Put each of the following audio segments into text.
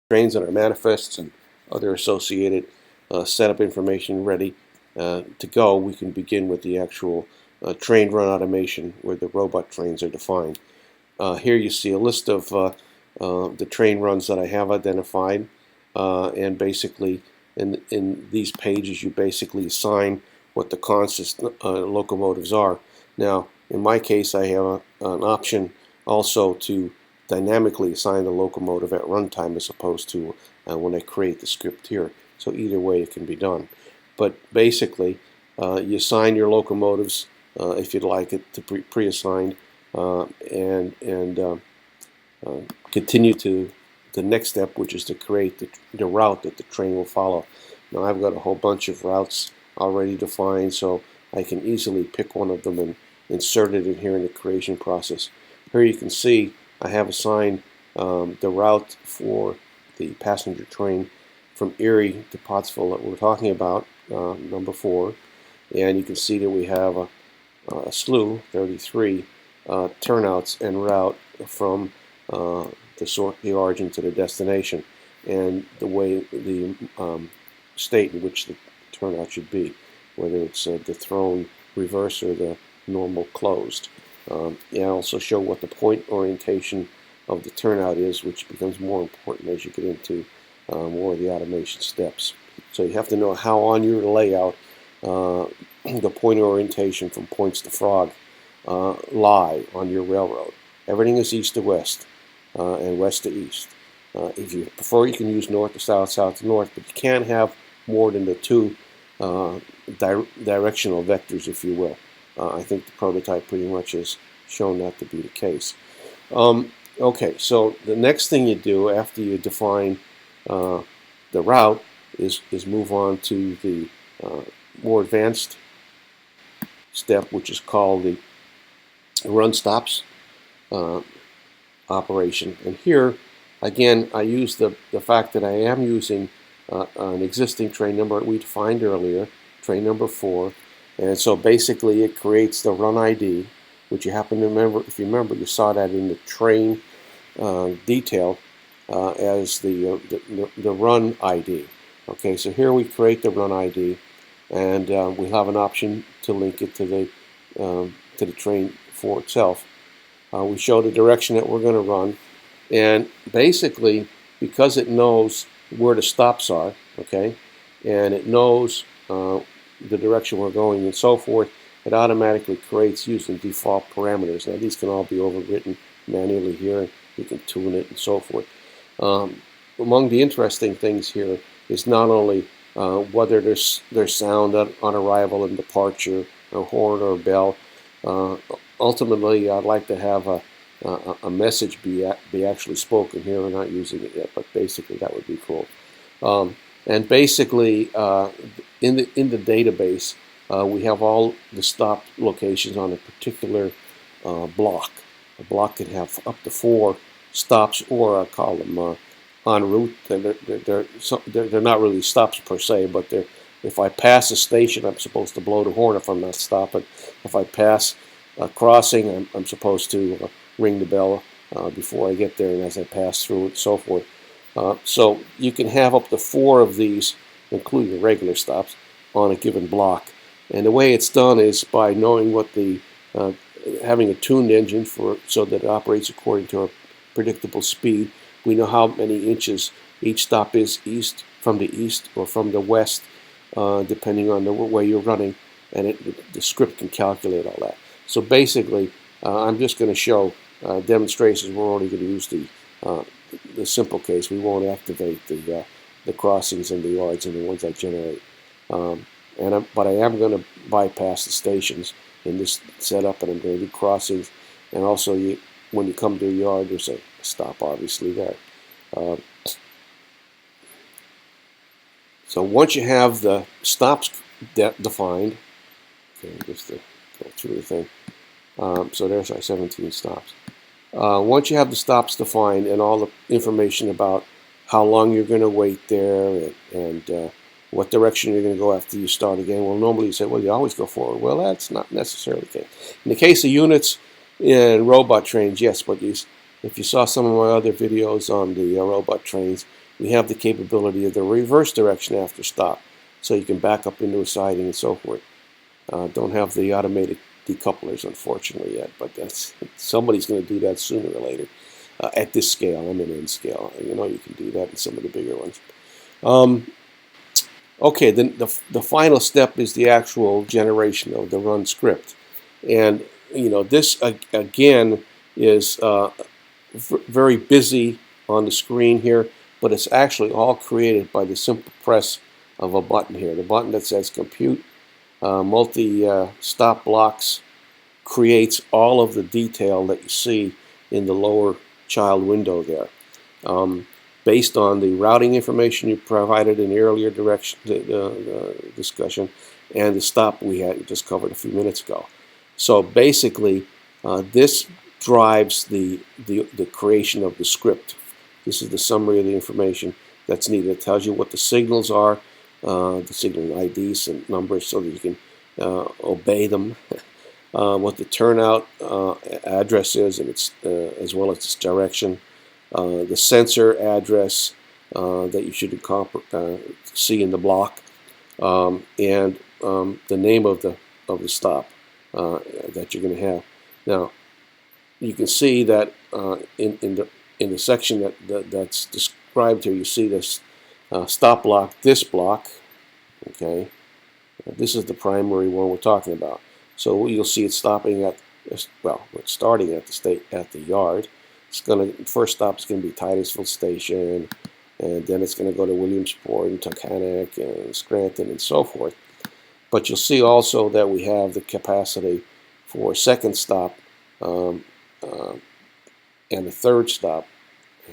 trains and our manifests and other associated setup information ready to go, we can begin with the actual train run automation where the robot trains are defined. Here you see a list of the train runs that I have identified, and basically in these pages you basically assign what the constant locomotives are. Now in my case I have an option also to dynamically assign the locomotive at runtime as opposed to when I create the script here. So either way it can be done. But basically you assign your locomotives if you'd like it to pre-assigned and continue to the next step, which is to create the route that the train will follow. Now I've got a whole bunch of routes already defined, so I can easily pick one of them and insert it in here in the creation process. Here you can see I have assigned the route for the passenger train from Erie to Pottsville that we're talking about, number 4, and you can see that we have a slew, 33, turnouts en route from the origin to the destination, and the way the state in which the turnout should be, whether it's the thrown reverse or the normal closed. And also show what the point orientation of the turnout is, which becomes more important as you get into more of the automation steps. So you have to know how on your layout the point orientation from points to frog lie on your railroad. Everything is east to west and west to east. If you prefer, you can use north to south, south to north, but you can't have more than the 2 directional vectors, if you will. I think the prototype pretty much has shown that to be the case. Okay, so the next thing you do after you define the route is move on to the more advanced step, which is called the run stops operation. And here, again, I use the fact that I am using an existing train number we defined earlier, train number 4. And so basically it creates the run ID, which you happen to remember, if you remember, you saw that in the train detail as the run ID. Okay, so here we create the run ID, and we have an option to link it to the train for itself. We show the direction that we're going to run, and basically because it knows where the stops are, okay, and it knows the direction we're going and so forth, it automatically creates using default parameters. Now these can all be overwritten manually here. You can tune it and so forth. Among the interesting things here is not only whether there's sound on arrival and departure, a horn or a bell. Ultimately, I'd like to have a message be actually spoken here. We're not using it yet, but basically that would be cool. And basically, in the database, we have all the stop locations on a particular block. A block can have up to 4 stops, or I call them en route. They're not really stops per se, but if I pass a station, I'm supposed to blow the horn if I'm not stopping. If I pass a crossing, I'm supposed to ring the bell before I get there and as I pass through it and so forth. So you can have up to 4 of these, including regular stops, on a given block. And the way it's done is by knowing what having a tuned engine so that it operates according to a predictable speed. We know how many inches each stop is from the east or from the west, depending on the way you're running, and the script can calculate all that. So basically, I'm just going to show demonstrations. We're only going to use the simple case. We won't activate the crossings and the yards and the ones I generate. But I am going to bypass the stations in this setup, and I'm going to do crossings. And also, when you come to a yard, there's a stop obviously there. So once you have the stops defined, okay, just to go through the thing. So there's our 17 stops. Once you have the stops defined and all the information about how long you're going to wait there and what direction you're going to go after you start again, well, normally you say, well, you always go forward. Well, that's not necessarily the case. In the case of units and robot trains, yes, but if you saw some of my other videos on the robot trains, we have the capability of the reverse direction after stop, so you can back up into a siding and so forth. Don't have the automated decouplers, unfortunately, yet, but somebody's going to do that sooner or later. At this scale, I'm in N scale. You know, you can do that in some of the bigger ones. Okay, then the final step is the actual generation of the run script. And, you know, this, again, is very busy on the screen here, but it's actually all created by the simple press of a button here. The button that says Compute Multi-Stop Blocks creates all of the detail that you see in the lower child window there. Based on the routing information you provided in the earlier discussion and the stop we had just covered a few minutes ago. So basically, this drives the creation of the script. This is the summary of the information that's needed. It tells you what the signals are, the signal IDs and numbers so that you can obey them, what the turnout address is, and its as well as its direction, the sensor address that you should see in the block, and the name of the stop that you're going to have. Now, you can see that in the section that's described here, you see this stop block, this block. Okay, this is the primary one we're talking about. So you'll see it stopping at, well, it's starting at the yard. It's first stop is going to be Titusville Station, and then it's going to go to Williamsport and Tucanac and Scranton and so forth. But you'll see also that we have the capacity for a second stop and a third stop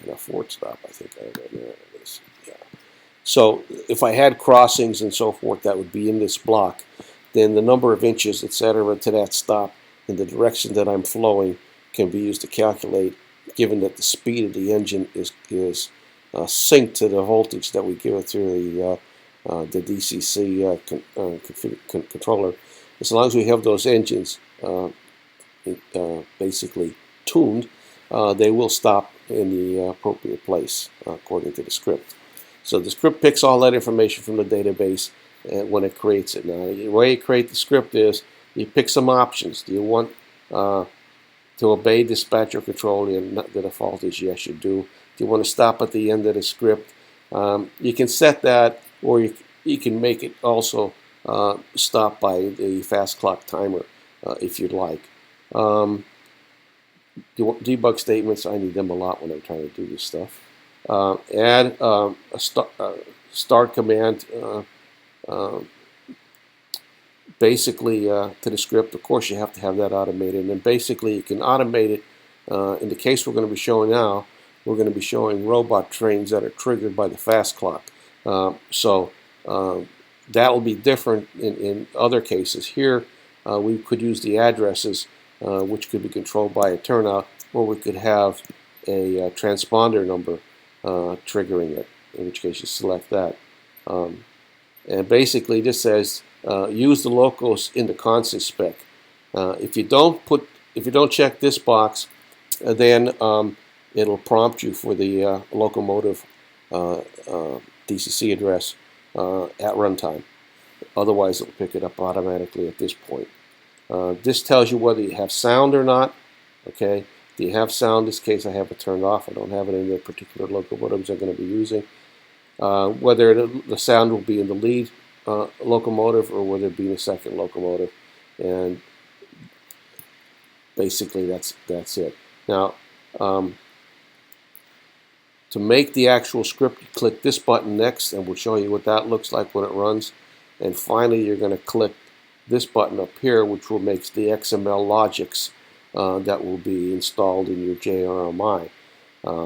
and a fourth stop. I think I have it there. It is. Yeah. So if I had crossings and so forth that would be in this block, then the number of inches, etc., to that stop in the direction that I'm flowing can be used to calculate, given that the speed of the engine is synced to the voltage that we give it through the DCC controller. As long as we have those engines basically tuned, they will stop in the appropriate place according to the script. So the script picks all that information from the database when it creates it. Now, the way you create the script is you pick some options. Do you want to obey dispatcher control? And the default is yes, you do. Do you want to stop at the end of the script? You can set that, or you can make it also stop by the fast clock timer if you'd like. Debug statements, I need them a lot when I'm trying to do this stuff. Add a start command basically to the script. Of course, you have to have that automated, and then basically you can automate it. In the case we're going to be showing now, we're going to be showing robot trains that are triggered by the fast clock. So that will be different in other cases. Here we could use the addresses, which could be controlled by a turnout, or we could have a transponder number triggering it, in which case you select that. And basically this says use the locos in the constant spec. If you don't check this box, then it'll prompt you for the locomotive DCC address at runtime. Otherwise, it'll pick it up automatically at this point. This tells you whether you have sound or not. Okay, do you have sound? In this case, I have it turned off. I don't have it in the particular locomotives I'm going to be using. Whether the sound will be in the lead locomotive or whether it be in the second locomotive, and basically that's it. Now, to make the actual script, you click this button next, and we'll show you what that looks like when it runs. And finally, you're going to click this button up here, which will make the XML Logics that will be installed in your JRMI.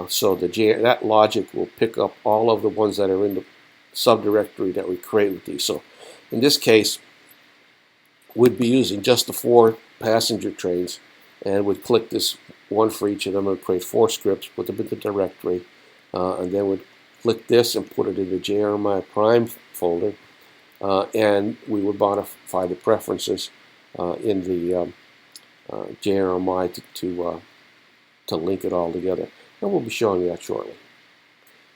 So that logic will pick up all of the ones that are in the subdirectory that we create with these. So in this case, we'd be using just the 4 passenger trains, and we'd click this one for each of them and create 4 scripts, put them in the directory, and then we'd click this and put it in the JRMI prime folder, and we would modify the preferences in the JRMI to link it all together. And we'll be showing you that shortly.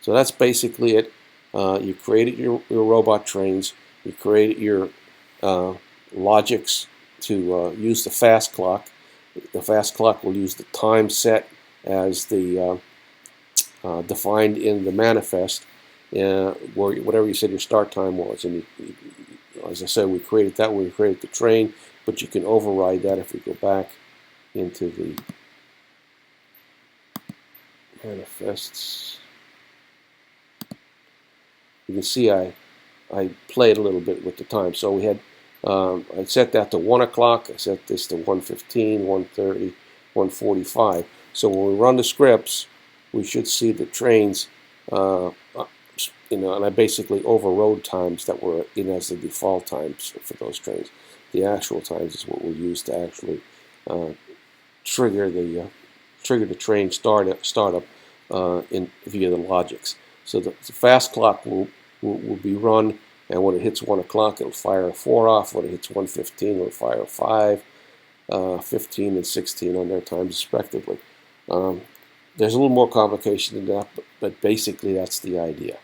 So that's basically it. You created your robot trains. You created your logics to use the fast clock. The fast clock will use the time set as the defined in the manifest, where whatever you said your start time was. And as I said, we created that when we created the train, but you can override that if we go back into the manifests. You can see I played a little bit with the time. So we had, I set that to 1 o'clock. I set this to 1:15, 1:30, 1:45. So when we run the scripts, we should see the trains, and I basically overrode times that were in as the default times for those trains. The actual times is what we'll use to actually trigger the train startup via the logics. So the fast clock will be run, and when it hits 1 o'clock, it'll fire a 4 off. When it hits 1:15, it'll fire a 5, 15, and 16 on their times respectively. There's a little more complication than that, but basically that's the idea.